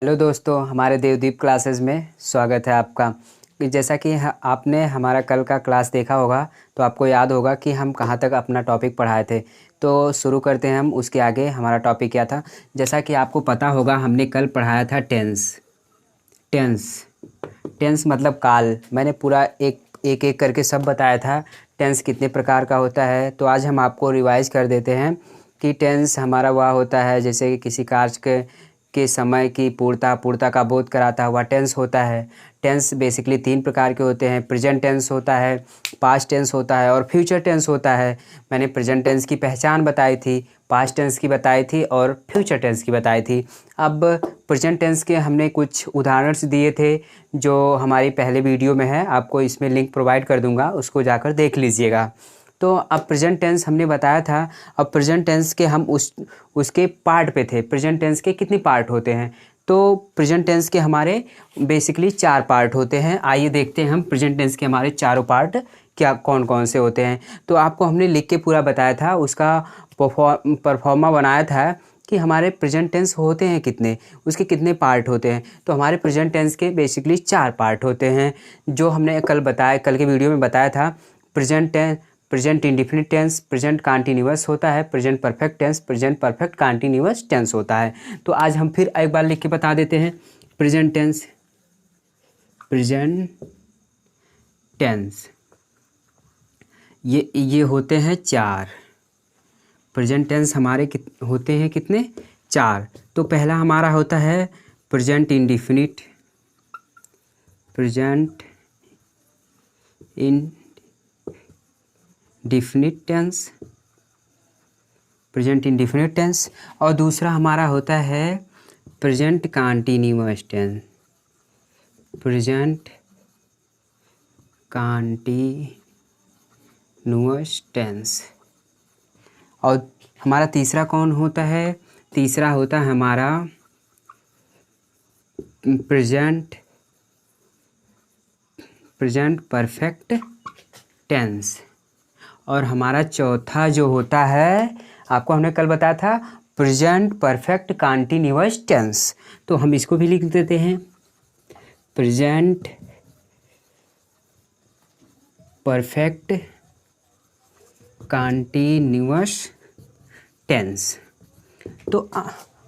Hello दोस्तों, हमारे Devdeep classes में स्वागत है आपका। जैसा कि आपने हमारा कल का क्लास देखा होगा तो आपको याद होगा कि हम कहाँ तक अपना टॉपिक पढ़ाए थे। तो शुरू करते हैं हम उसके आगे। हमारा टॉपिक क्या था? जैसा कि आपको पता होगा हमने कल पढ़ाया था टेंस। टेंस टेंस मतलब काल। मैंने पूरा एक एक करके सब बताया था टेंस कितने प्रकार का होता है। तो आज हम आपको रिवाइज कर देते हैं कि टेंस हमारा वह होता है जैसे कि किसी कार्य के समय की पूर्णता का बोध कराता हुआ टेंस होता है। टेंस बेसिकली 3 प्रकार के होते हैं। प्रेजेंट टेंस होता है, पास्ट टेंस होता है और फ्यूचर टेंस होता है। मैंने प्रेजेंट टेंस की पहचान बताई थी, पास्ट टेंस की बताई थी और फ्यूचर टेंस की बताई थी। अब प्रेजेंट टेंस के हमने कुछ उदाहरण दिए थे जो हमारी पहले वीडियो में है। आपको इसमें लिंक प्रोवाइड कर दूंगा, उसको जाकर देख लीजिएगा। तो अब प्रेजेंट टेंस हमने बताया था। अब प्रेजेंट टेंस के हम उसके पार्ट पे थे। प्रेजेंट टेंस के कितने पार्ट होते हैं? तो प्रेजेंट टेंस के हमारे बेसिकली 4 पार्ट होते हैं। आइए देखते हैं हम प्रेजेंट टेंस के हमारे चारों पार्ट क्या कौन कौन से होते हैं। तो आपको हमने लिख के पूरा बताया था, उसका परफॉर्मा बनाया था कि हमारे प्रेजेंट टेंस होते हैं कितने, उसके कितने पार्ट होते हैं। तो हमारे प्रेजेंट टेंस के बेसिकली 4 पार्ट होते हैं जो हमने कल के वीडियो में बताया था। Present tense, present indefinite tense, present continuous होता है, present perfect tense, present perfect continuous tense होता है। तो आज हम फिर एक बार लिख के बता देते हैं। प्रेजेंट टेंस, प्रेजेंट टेंस ये होते हैं 4। प्रेजेंट टेंस हमारे होते हैं कितने? 4। तो पहला हमारा होता है present indefinite, present indefinite tense, present indefinite tense. और दूसरा हमारा होता है present continuous tense, present continuous tense. और हमारा तीसरा कौन होता है? तीसरा होता है हमारा प्रेजेंट परफेक्ट टेंस। और हमारा चौथा जो होता है, आपको हमने कल बताया था, प्रेजेंट परफेक्ट कंटीन्यूअस टेंस। तो हम इसको भी लिख देते हैं, प्रेजेंट परफेक्ट कंटीन्यूअस टेंस। तो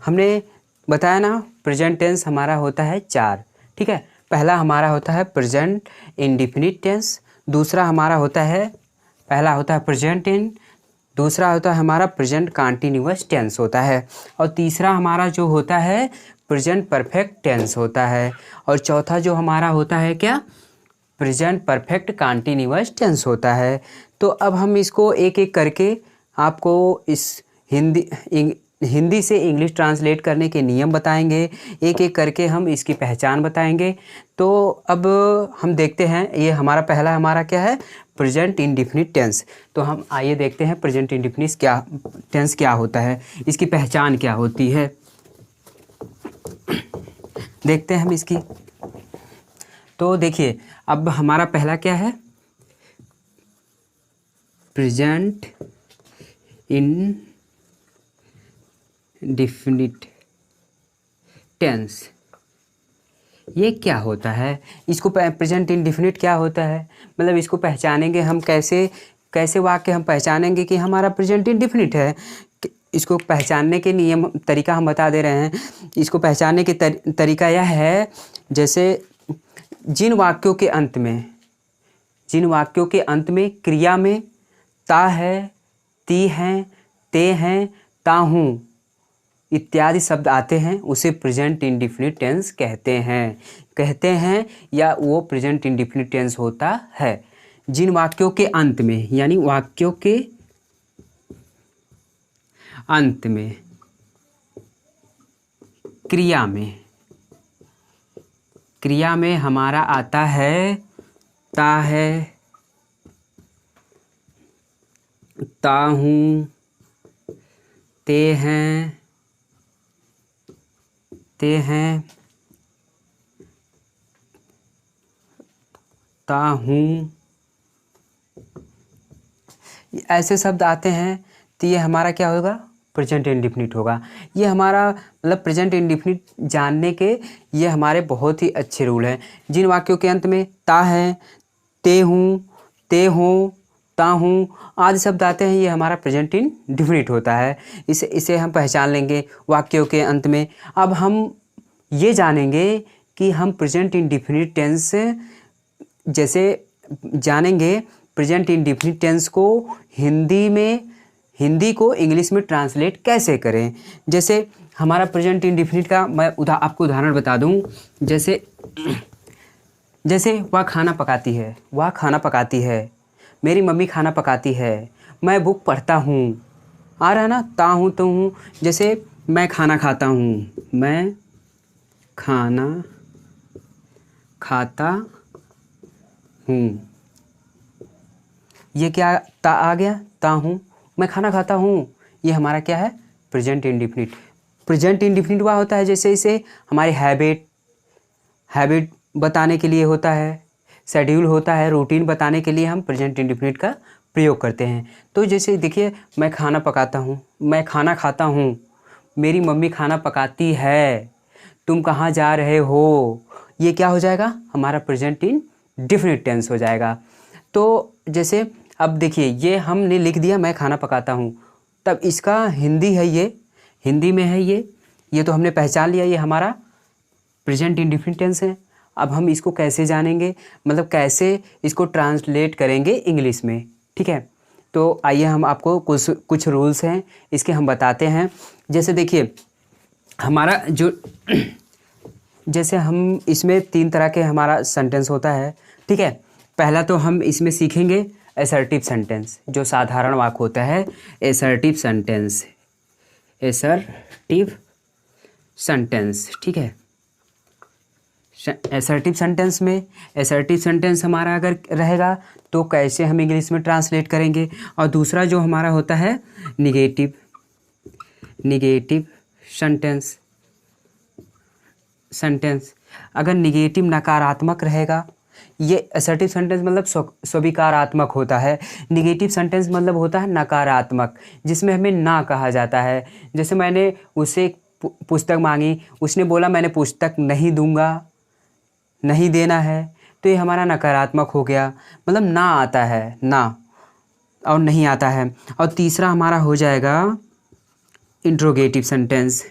हमने बताया ना प्रेजेंट टेंस हमारा होता है 4। ठीक है, पहला हमारा होता है प्रेजेंट इंडिफिनिट टेंस, दूसरा हमारा होता है, पहला होता है प्रेजेंट इन, दूसरा होता है हमारा प्रेजेंट कंटीन्यूअस टेंस होता है, और तीसरा हमारा जो होता है प्रेजेंट परफेक्ट टेंस होता है, और चौथा जो हमारा होता है क्या? प्रेजेंट परफेक्ट कंटीन्यूअस टेंस होता है। तो अब हम इसको एक एक करके आपको इस हिंदी से इंग्लिश ट्रांसलेट करने के नियम बताएंगे, एक एक करके हम इसकी पहचान बताएंगे। तो अब हम देखते हैं, ये हमारा पहला हमारा क्या है? Present indefinite tense. तो हम आइए देखते हैं प्रेजेंट इंडिफिनिट टेंस क्या होता है, इसकी पहचान क्या होती है, देखते हैं हम इसकी। तो देखिए, अब हमारा पहला क्या है? Present indefinite tense. ये क्या होता है? इसको प्रेजेंट इंडिफिनिट क्या होता है, मतलब इसको पहचानेंगे हम कैसे? कैसे वाक्य हम पहचानेंगे कि हमारा प्रेजेंट इंडिफिनिट है? इसको पहचानने के नियम तरीका हम बता दे रहे हैं। इसको पहचानने के तरीका यह है, जैसे जिन वाक्यों के अंत में क्रिया में ता है, ती हैं, ते हैं, ता हूँ इत्यादि शब्द आते हैं, उसे प्रेजेंट इंडिफिनिट टेंस कहते हैं या वो प्रेजेंट इंडिफिनिट टेंस होता है। जिन वाक्यों के अंत में, यानी वाक्यों के अंत में क्रिया में हमारा आता है ता है, ता हूँ, ते हैं, ता हूँ, ऐसे शब्द आते हैं। तो ये हमारा क्या होगा? प्रेजेंट इंडेफिनिट होगा। ये हमारा मतलब प्रेजेंट इंडेफिनिट जानने के ये हमारे बहुत ही अच्छे रूल हैं। जिन वाक्यों के अंत में ता है, ते हूँ, ते हों, ता हूँ आदि शब्द आते हैं, ये हमारा प्रेजेंट इंडेफिनिट होता है। इसे हम पहचान लेंगे वाक्यों के अंत में। अब हम ये जानेंगे कि हम प्रेजेंट इंडेफिनिट टेंस जैसे जानेंगे प्रेजेंट इंडेफिनिट टेंस को हिंदी को इंग्लिश में ट्रांसलेट कैसे करें। जैसे हमारा प्रेजेंट इंडेफिनिट का मैं आपको उदाहरण बता दूं। जैसे वह खाना पकाती है, वह खाना पकाती है, मेरी मम्मी खाना पकाती है, मैं बुक पढ़ता हूँ। आ रहा है ना, ता हूँ तो हूँ। जैसे मैं खाना खाता हूँ, मैं खाना खाता हूँ, ये क्या ता आ गया, ता हूँ, मैं खाना खाता हूँ, ये हमारा क्या है प्रेजेंट इंडेफिनिट। प्रेजेंट इंडेफिनिट वह होता है जैसे इसे हमारी हैबिट बताने के लिए होता है, शेड्यूल होता है, रूटीन बताने के लिए हम प्रेजेंट इंडेफिनिट का प्रयोग करते हैं। तो जैसे देखिए मैं खाना पकाता हूँ, मैं खाना खाता हूँ, मेरी मम्मी खाना पकाती है, तुम कहाँ जा रहे हो, ये क्या हो जाएगा हमारा प्रेजेंट इंडेफिनिट टेंस हो जाएगा। तो जैसे अब देखिए ये हमने लिख दिया मैं खाना पकाता हूँ, तब इसका हिंदी है, ये हिंदी में है, ये तो हमने पहचान लिया, ये हमारा प्रेजेंट इंडेफिनिट टेंस है। अब हम इसको कैसे जानेंगे, मतलब कैसे इसको ट्रांसलेट करेंगे इंग्लिश में, ठीक है। तो आइए हम आपको कुछ रूल्स हैं इसके हम बताते हैं। जैसे देखिए हमारा जो जैसे हम इसमें 3 तरह के हमारा सेंटेंस होता है, ठीक है। पहला तो हम इसमें सीखेंगे एसर्टिव सेंटेंस, जो साधारण वाक्य होता है एसर्टिव सेंटेंस, एसर्टिव सेंटेंस, ठीक है। एसर्टिव सेंटेंस हमारा अगर रहेगा तो कैसे हम इंग्लिश में ट्रांसलेट करेंगे। और दूसरा जो हमारा होता है निगेटिव सेंटेंस अगर निगेटिव नकारात्मक रहेगा, ये असर्टिव सेंटेंस मतलब स्वीकारात्मक होता है। निगेटिव सेंटेंस मतलब होता है नकारात्मक, जिसमें हमें ना कहा जाता है। जैसे मैंने उससे पुस्तक मांगी, उसने बोला मैंने पुस्तक नहीं दूंगा, नहीं देना है, तो ये हमारा नकारात्मक हो गया, मतलब ना आता है, ना और नहीं आता है। और तीसरा हमारा हो जाएगा इंट्रोगेटिव सेंटेंस,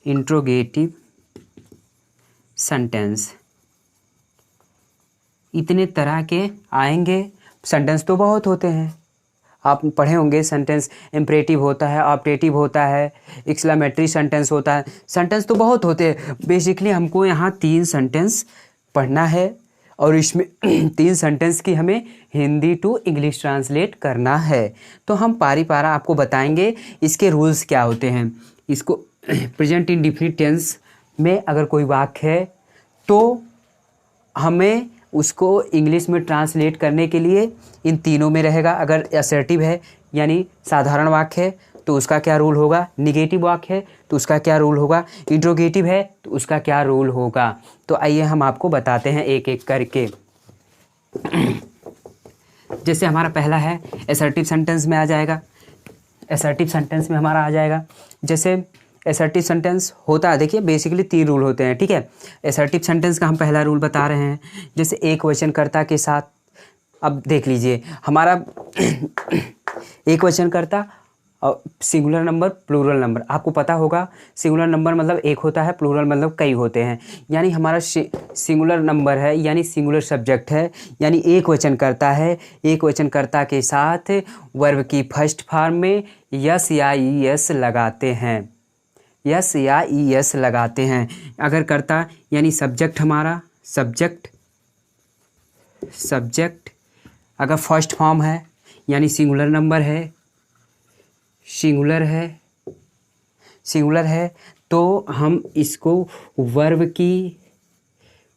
इंट्रोगेटिव सेंटेंस। इतने तरह के आएंगे। सेंटेंस तो बहुत होते हैं, आप पढ़े होंगे। सेंटेंस इम्परेटिव होता है, ऑप्टेटिव होता है, एक्सक्लेमेटरी सेंटेंस होता है। सेंटेंस तो बहुत होते हैं। बेसिकली हमको यहाँ 3 सेंटेंस पढ़ना है और इसमें 3 सेंटेंस की हमें हिंदी टू इंग्लिश ट्रांसलेट करना है। तो हम पारी पारा आपको बताएंगे इसके रूल्स क्या होते हैं। इसको प्रेजेंट इंडेफिनिट टेंस में अगर कोई वाक्य है तो हमें उसको इंग्लिश में ट्रांसलेट करने के लिए इन तीनों में रहेगा। अगर असर्टिव है यानी साधारण वाक्य है तो उसका क्या रूल होगा, निगेटिव वाक्य है तो उसका क्या रूल होगा, इंट्रोगेटिव है तो उसका क्या रूल होगा। तो आइए हम आपको बताते हैं एक एक करके। जैसे हमारा पहला है असर्टिव सेंटेंस में आ जाएगा, असर्टिव सेंटेंस में हमारा आ जाएगा। जैसे असर्टिव सेंटेंस होता है, देखिए बेसिकली 3 रूल होते हैं, ठीक है। असर्टिव सेंटेंस का हम पहला रूल बता रहे हैं। जैसे एक वचनकर्ता के साथ, अब देख लीजिए हमारा एक वचनकर्ता और सिंगुलर नंबर, प्लूरल नंबर। आपको पता होगा सिंगुलर नंबर मतलब एक होता है, प्लूरल मतलब कई होते हैं। यानी हमारा सिंगुलर नंबर है यानी सिंगुलर सब्जेक्ट है, यानी एक वचनकर्ता है। एक वचनकर्ता के साथ वर्ब की फर्स्ट फॉर्म में यस या ईएस लगाते हैं, यस या ईएस लगाते हैं। अगर कर्ता यानी सब्जेक्ट, हमारा सब्जेक्ट अगर फर्स्ट फॉर्म है यानी सिंगुलर नंबर है, सिंगुलर है तो हम इसको वर्ब की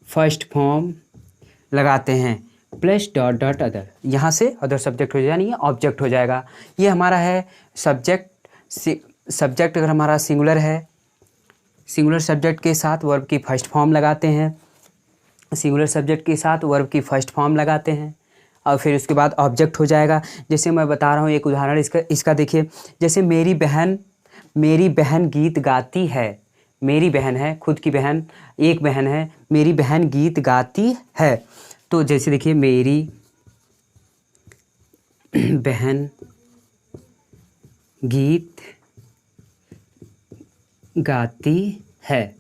फर्स्ट फॉर्म लगाते हैं प्लस डॉट डॉट अदर। यहाँ से अदर सब्जेक्ट हो जाएगा, यानी ऑब्जेक्ट हो जाएगा। ये हमारा है सब्जेक्ट अगर हमारा सिंगुलर है, सिंगुलर सब्जेक्ट के साथ वर्ब की फर्स्ट फॉर्म लगाते हैं, सिंगुलर सब्जेक्ट के साथ वर्ब की फर्स्ट फॉर्म लगाते हैं। और फिर उसके बाद ऑब्जेक्ट हो जाएगा। जैसे मैं बता रहा हूँ एक उदाहरण इसका देखिए, जैसे मेरी बहन गीत गाती है। मेरी बहन है, खुद की बहन, एक बहन है, मेरी बहन गीत गाती है। तो जैसे देखिए मेरी बहन गीत गाती है,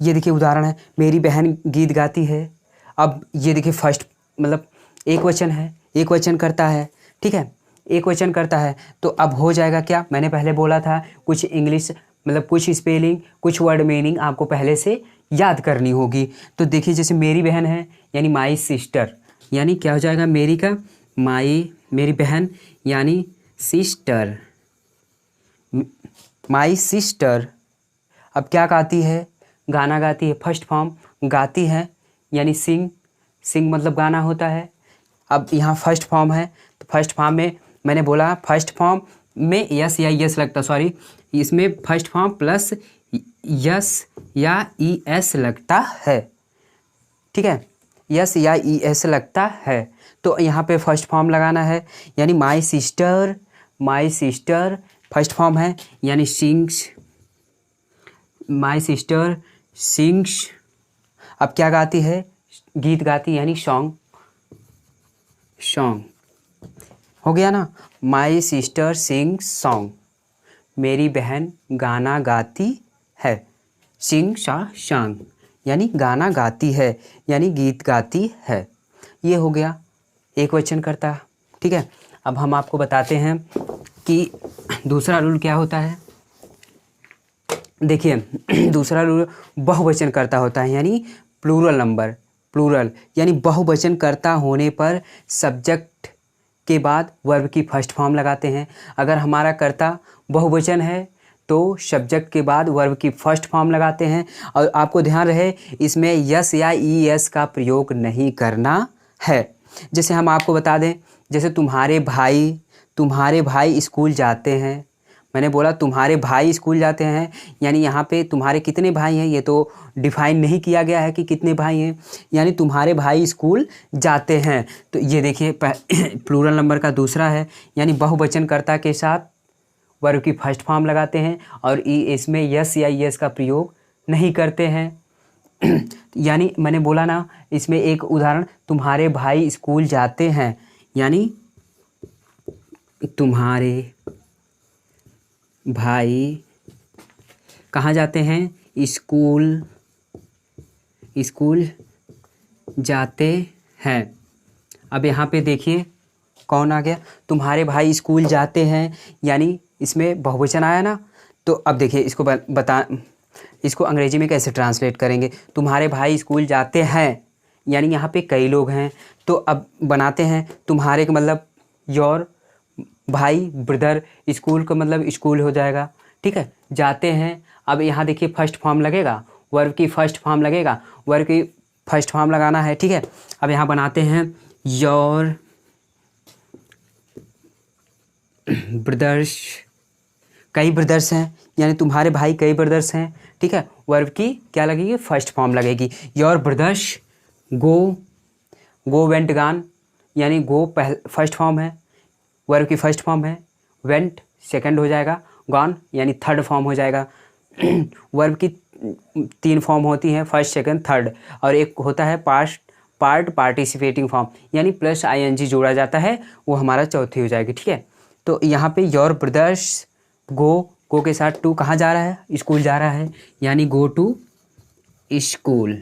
ये देखिए उदाहरण है, मेरी बहन गीत गाती है। अब ये देखिए फर्स्ट मतलब एक वचन है, एक वचन करता है, ठीक है, एक वचन करता है। तो अब हो जाएगा क्या, मैंने पहले बोला था कुछ इंग्लिश मतलब कुछ स्पेलिंग कुछ वर्ड मीनिंग आपको पहले से याद करनी होगी। तो देखिए जैसे मेरी बहन है यानी माई सिस्टर, यानी क्या हो जाएगा मेरी का मेरी बहन यानी सिस्टर, माई सिस्टर। अब क्या गाती है, गाना गाती है, फर्स्ट फॉर्म गाती है यानी सिंग मतलब गाना होता है। अब यहाँ फर्स्ट फॉर्म है तो फर्स्ट फॉर्म में मैंने बोला फर्स्ट फॉर्म में यस या यस लगता, सॉरी इसमें फर्स्ट फॉर्म प्लस यस या ई एस लगता है, ठीक है, यस या ई एस लगता है। तो यहाँ पे फर्स्ट फॉर्म लगाना है यानी माई सिस्टर फर्स्ट फॉर्म है यानी सिंग्स, माई सिस्टर सिंग्स। अब क्या गाती है, गीत गाती यानी सॉन्ग हो गया ना, माई सिस्टर सिंग सॉन्ग, मेरी बहन गाना गाती है, सिंग सॉन्ग यानी गाना गाती है यानी गीत गाती है। ये हो गया एक वचन करता, ठीक है। अब हम आपको बताते हैं कि दूसरा रूल क्या होता है। देखिए दूसरा रूल बहुवचन करता होता है यानी प्लूरल यानी बहुवचन करता होने पर सब्जेक्ट के बाद वर्ब की फर्स्ट फॉर्म लगाते हैं। अगर हमारा कर्ता बहुवचन है तो सब्जेक्ट के बाद वर्ब की फर्स्ट फॉर्म लगाते हैं। और आपको ध्यान रहे इसमें यस या ई एस का प्रयोग नहीं करना है। जैसे हम आपको बता दें, जैसे तुम्हारे भाई स्कूल जाते हैं, मैंने बोला तुम्हारे भाई स्कूल जाते हैं यानी यहाँ पे तुम्हारे कितने भाई हैं ये तो डिफाइन नहीं किया गया है कि कितने भाई हैं, यानी तुम्हारे भाई स्कूल जाते हैं। तो ये देखिए प्लूरल नंबर का दूसरा है यानी बहुवचन कर्ता के साथ वर्ब की फर्स्ट फॉर्म लगाते हैं और इसमें यस या यस का प्रयोग नहीं करते हैं। यानी मैंने बोला ना इसमें एक उदाहरण, तुम्हारे भाई स्कूल जाते हैं यानी तुम्हारे भाई कहाँ जाते हैं, स्कूल जाते हैं। अब यहाँ पे देखिए कौन आ गया, तुम्हारे भाई स्कूल जाते हैं यानी इसमें बहुवचन आया ना। तो अब देखिए इसको अंग्रेजी में कैसे ट्रांसलेट करेंगे, तुम्हारे भाई स्कूल जाते हैं यानी यहाँ पे कई लोग हैं। तो अब बनाते हैं तुम्हारे का मतलब योर भाई ब्रदर, स्कूल का मतलब स्कूल हो जाएगा, ठीक है, जाते हैं। अब यहाँ देखिए फर्स्ट फॉर्म लगेगा, वर्ब की फर्स्ट फॉर्म लगेगा, वर्ब की फर्स्ट फॉर्म लगाना है, ठीक है। अब यहाँ बनाते हैं योर ब्रदर्स, कई ब्रदर्स हैं यानी तुम्हारे भाई कई ब्रदर्स हैं, ठीक है। वर्ब की क्या लगेगी, फर्स्ट फॉर्म लगेगी, योर ब्रदर्स गो वेंट गान यानी गो फर्स्ट फॉर्म है, वर्ब की फर्स्ट फॉर्म है, वेंट सेकंड हो जाएगा, गॉन यानी थर्ड फॉर्म हो जाएगा। वर्ब की 3 फॉर्म होती हैं, फर्स्ट सेकंड थर्ड, और एक होता है पार्ट पार्टिसिपेटिंग फॉर्म यानी प्लस आईएनजी जोड़ा जाता है, वो हमारा चौथी हो जाएगी, ठीक है। तो यहाँ पे योर ब्रदर्स गो के साथ टू कहाँ जा रहा है, स्कूल जा रहा है यानी गो टू स्कूल,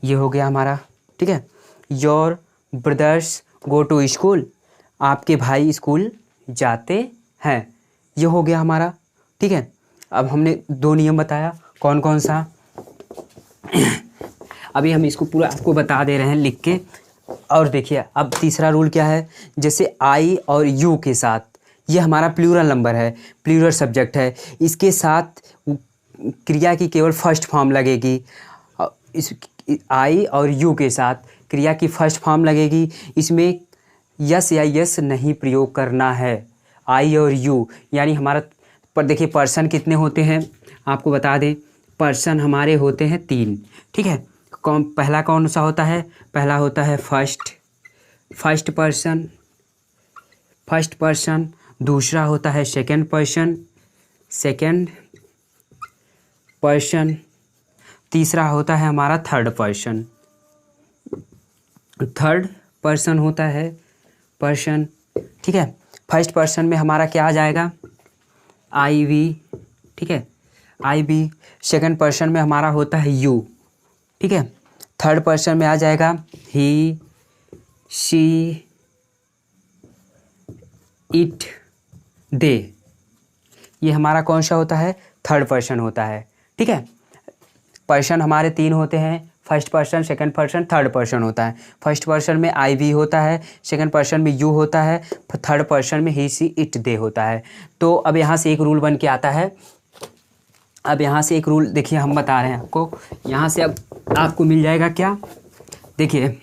ये हो गया हमारा, ठीक है। Your brothers go to school, आपके भाई स्कूल जाते हैं, ये हो गया हमारा, ठीक है। अब हमने 2 नियम बताया, कौन कौन सा अभी हम इसको पूरा आपको बता दे रहे हैं लिख के। और देखिए अब तीसरा रूल क्या है, जैसे आई और यू के साथ, ये हमारा प्लूरल नंबर है, प्लूरल सब्जेक्ट है, इसके साथ क्रिया की केवल फर्स्ट फॉर्म लगेगी। इस आई और यू के साथ क्रिया की फर्स्ट फॉर्म लगेगी, इसमें यस या यस नहीं प्रयोग करना है। आई और यू यानी हमारा पर देखिए पर्सन कितने होते हैं आपको बता दें, पर्सन हमारे होते हैं 3, ठीक है। पहला कौन सा होता है? पहला होता है फर्स्ट पर्सन। दूसरा होता है सेकंड पर्सन। तीसरा होता है हमारा थर्ड पर्सन होता है पर्सन। ठीक है, फर्स्ट पर्सन में हमारा क्या आ जाएगा? आई वी। ठीक है, आई वी। सेकंड पर्सन में हमारा होता है यू। ठीक है, थर्ड पर्सन में आ जाएगा ही, शी, इट, दे। ये हमारा कौन सा होता है? थर्ड पर्सन होता है। ठीक है, पर्सन हमारे 3 होते हैं, first person, second person, third person होता है। फर्स्ट पर्सन में आई वी होता है, सेकंड पर्सन में यू होता है, थर्ड पर्सन में ही, सी, इट, दे होता है। तो अब यहाँ से एक रूल बन के आता है। अब यहाँ से एक रूल देखिए हम बता रहे हैं आपको। यहाँ से अब आपको मिल जाएगा क्या? देखिए,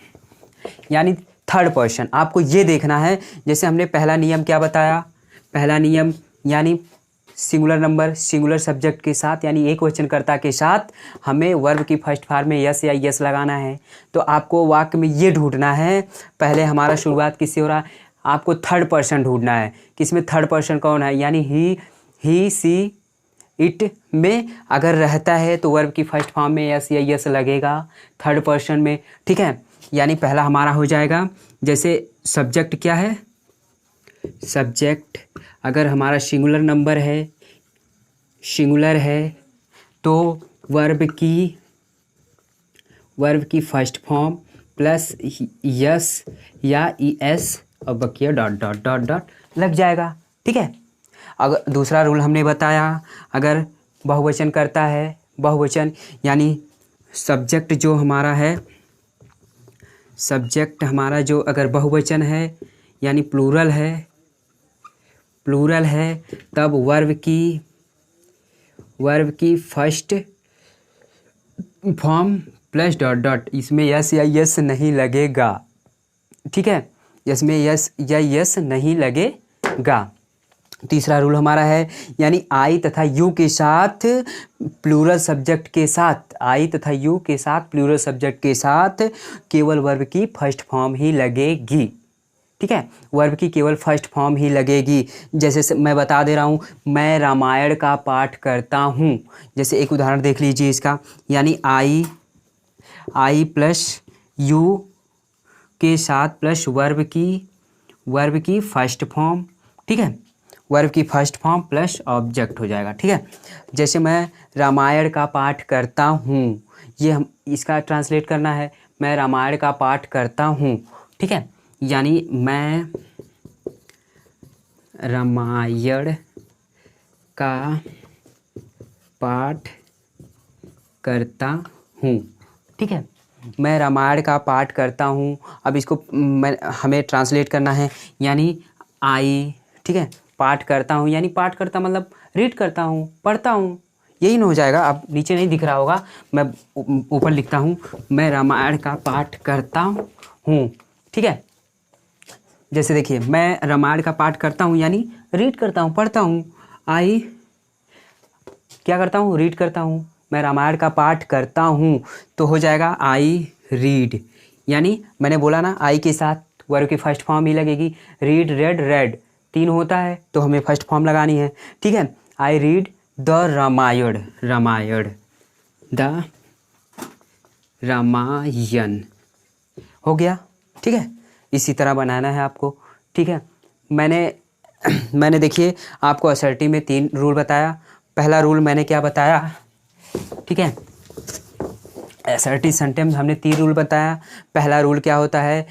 यानी थर्ड पर्सन आपको ये देखना है। जैसे हमने पहला नियम क्या बताया? पहला नियम यानी सिंगुलर नंबर सिंगुलर सब्जेक्ट के साथ यानी एक वचनकर्ता के साथ हमें वर्ब की फर्स्ट फॉर्म में यस या यस लगाना है। तो आपको वाक्य में ये ढूंढना है, पहले हमारा शुरुआत किससे हो रहा है? आपको थर्ड पर्सन ढूंढना है। किसमें थर्ड पर्सन कौन है? यानी ही, सी, इट में अगर रहता है तो वर्ब की फर्स्ट फॉर्म में यस या यस लगेगा थर्ड पर्सन में। ठीक है, यानी पहला हमारा हो जाएगा, जैसे सब्जेक्ट क्या है? सब्जेक्ट अगर हमारा सिंगुलर है तो वर्ब की फर्स्ट फॉर्म प्लस यस या एस और बकिया डॉट डॉट डॉट डॉट लग जाएगा। ठीक है, अगर दूसरा रूल हमने बताया, अगर बहुवचन करता है, बहुवचन यानी सब्जेक्ट जो हमारा है, सब्जेक्ट हमारा जो अगर बहुवचन है यानी प्लूरल है तब वर्ब की first form plus dot dot, इसमें यस या यस नहीं लगेगा। ठीक है, इसमें यस या यस नहीं लगेगा। तीसरा रूल हमारा है यानी आई तथा यू के साथ प्लूरल सब्जेक्ट के साथ, आई तथा यू के साथ प्लूरल सब्जेक्ट के साथ केवल वर्ब की फर्स्ट फॉर्म ही लगेगी। ठीक है, वर्ब की केवल फर्स्ट फॉर्म ही लगेगी। जैसे मैं बता दे रहा हूँ, मैं रामायण का पाठ करता हूँ। जैसे एक उदाहरण देख लीजिए इसका, यानी आई प्लस यू के साथ प्लस वर्ब की फर्स्ट फॉर्म। ठीक है, वर्ब की फर्स्ट फॉर्म प्लस ऑब्जेक्ट हो जाएगा। ठीक है, जैसे मैं रामायण का पाठ करता हूँ, ये हम इसका ट्रांसलेट करना है, मैं रामायण का पाठ करता हूँ। ठीक है, यानी मैं रामायण का पाठ करता हूँ। ठीक है, मैं रामायण का पाठ करता हूँ। अब इसको हमें ट्रांसलेट करना है, यानी आई, ठीक है, पाठ करता हूँ यानी पाठ करता मतलब रीड करता हूँ, पढ़ता हूँ, यही ना हो जाएगा। अब नीचे नहीं दिख रहा होगा, मैं ऊपर लिखता हूँ, मैं रामायण का पाठ करता हूँ। ठीक है, जैसे देखिए, मैं रामायण का पाठ करता हूँ यानी रीड करता हूँ, पढ़ता हूँ। आई क्या करता हूँ? रीड करता हूँ। मैं रामायण का पाठ करता हूँ तो हो जाएगा आई रीड, यानी मैंने बोला ना आई के साथ वर्ब की फर्स्ट फॉर्म ही लगेगी। रीड, रेड, रेड 3 होता है तो हमें फर्स्ट फॉर्म लगानी है। ठीक है, आई रीड द रामायण हो गया। ठीक है, इसी तरह बनाना है आपको। ठीक है, मैंने देखिए आपको असर्टिव में 3 रूल बताया। पहला रूल मैंने क्या बताया? ठीक है, असर्टिव सेंटेंस हमने 3 रूल बताया। पहला रूल क्या होता है?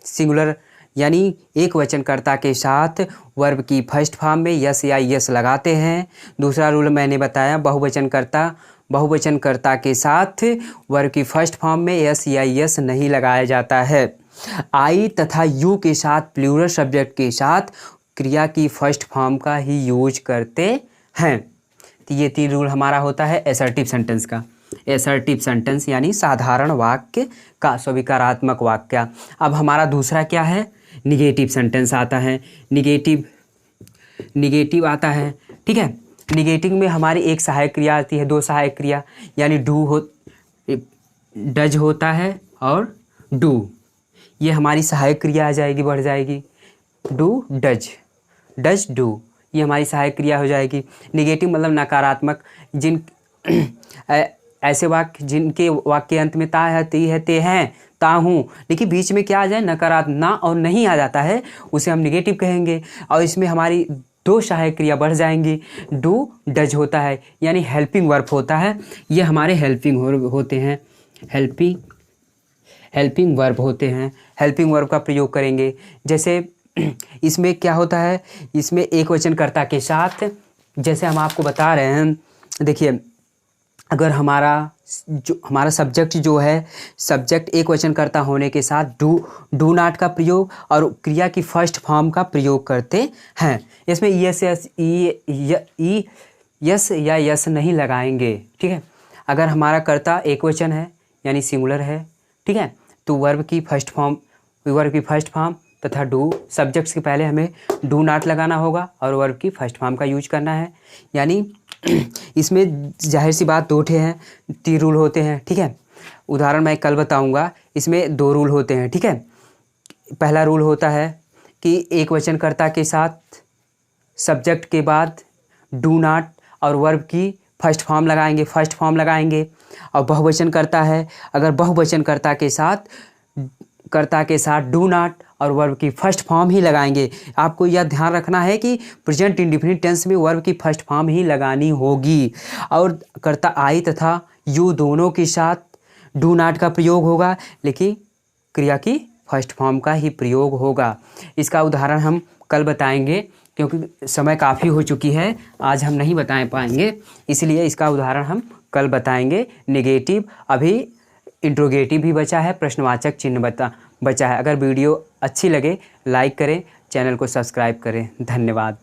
सिंगुलर यानी एक वचनकर्ता के साथ वर्ब की फर्स्ट फॉर्म में यस या यस लगाते हैं। दूसरा रूल मैंने बताया, बहुवचनकर्ता के साथ वर्ब की फर्स्ट फॉर्म में यस या यस नहीं लगाया जाता है। आई तथा यू के साथ प्लूरल सब्जेक्ट के साथ क्रिया की फर्स्ट फॉर्म का ही यूज करते हैं। तो ये 3 रूल हमारा होता है असर्टिव सेंटेंस का। असर्टिव सेंटेंस यानी साधारण वाक्य का स्वीकारात्मक वाक्य। अब हमारा दूसरा क्या है? निगेटिव सेंटेंस आता है। निगेटिव आता है। ठीक है, निगेटिव में हमारी एक सहायक क्रिया आती है, 2 सहायक क्रिया, यानी डू हो, डज होता है और डू, ये हमारी सहायक क्रिया आ जाएगी, बढ़ जाएगी। डू डज, डज डू, ये हमारी सहायक क्रिया हो जाएगी। निगेटिव मतलब नकारात्मक, जिन ऐसे वाक्य जिनके वाक्य अंत में ता है, ती है, ते हैं, ता हूँ, लेकिन बीच में क्या आ जाए, नकारात्मक ना और नहीं आ जाता है, उसे हम निगेटिव कहेंगे। और इसमें हमारी दो सहायक क्रिया बढ़ जाएंगी। डू डज होता है यानी हेल्पिंग वर्ब होता है, ये हमारे हेल्पिंग होते हैं, हेल्पिंग वर्ब होते हैं। हेल्पिंग वर्ब का प्रयोग करेंगे, जैसे इसमें क्या होता है, इसमें एक वचन कर्ता के साथ, जैसे हम आपको बता रहे हैं, देखिए अगर हमारा सब्जेक्ट जो है, सब्जेक्ट एक वचन कर्ता होने के साथ डू नॉट का प्रयोग और क्रिया की फर्स्ट फॉर्म का प्रयोग करते हैं। इसमें यस या यस नहीं लगाएंगे, ठीक है। अगर हमारा कर्ता एक वचन है यानी सिंगुलर है, ठीक है, तो वर्ब की फर्स्ट फॉर्म तथा डू सब्जेक्ट्स के पहले हमें डू नॉट लगाना होगा और वर्ब की फर्स्ट फॉर्म का यूज करना है। यानी इसमें जाहिर सी बात दो ठे हैं, 3 रूल होते हैं, ठीक है। उदाहरण मैं कल बताऊंगा, इसमें 2 रूल होते हैं, ठीक है। पहला रूल होता है कि एक वचन कर्ता के साथ सब्जेक्ट के बाद डू नॉट और वर्ब की फर्स्ट फॉर्म लगाएंगे। और बहुवचन करता है, अगर बहुवचन कर्ता के साथ डू नॉट और वर्ब की फर्स्ट फॉर्म ही लगाएंगे। आपको यह ध्यान रखना है कि प्रेजेंट इंडेफिनिट टेंस में वर्ब की फर्स्ट फॉर्म ही लगानी होगी। और कर्ता आई तथा यू दोनों के साथ डू नॉट का प्रयोग होगा, लेकिन क्रिया की फर्स्ट फॉर्म का ही प्रयोग होगा। इसका उदाहरण हम कल बताएंगे, क्योंकि समय काफ़ी हो चुकी है, आज हम नहीं बता पाएंगे, इसलिए इसका उदाहरण हम कल बताएंगे। नेगेटिव, अभी इंट्रोगेटिव भी बचा है, प्रश्नवाचक चिन्ह बचा है। अगर वीडियो अच्छी लगे लाइक करें, चैनल को सब्सक्राइब करें। धन्यवाद।